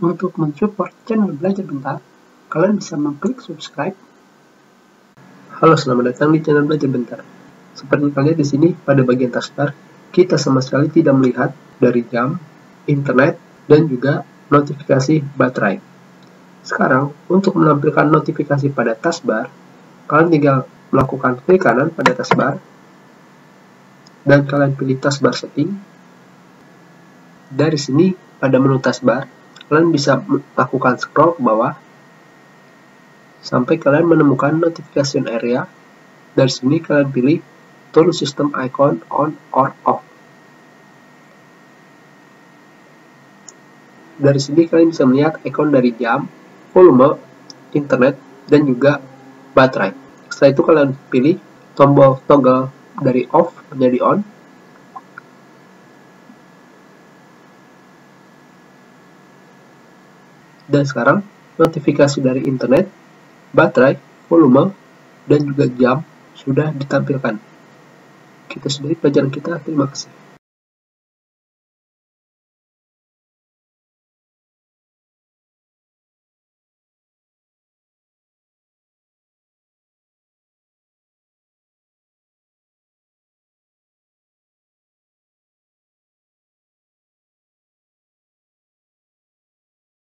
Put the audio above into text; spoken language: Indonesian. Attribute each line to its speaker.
Speaker 1: Untuk mensupport channel Belajar Bentar, kalian bisa mengklik subscribe.
Speaker 2: Halo, selamat datang di channel Belajar Bentar. Seperti kalian lihat di sini, pada bagian taskbar, kita sama sekali tidak melihat dari jam, internet, dan juga notifikasi baterai. Sekarang, untuk menampilkan notifikasi pada taskbar, kalian tinggal melakukan klik kanan pada taskbar, dan kalian pilih taskbar setting. Dari sini, pada menu taskbar, kalian bisa melakukan scroll ke bawah sampai kalian menemukan notification area. Dari sini kalian pilih turn system icon on or off. Dari sini kalian bisa melihat ikon dari jam, volume, internet, dan juga baterai. Setelah itu kalian pilih tombol toggle dari off menjadi on. Dan sekarang notifikasi dari internet, baterai, volume, dan juga jam sudah ditampilkan. Kita sudahi pelajaran kita. Terima kasih.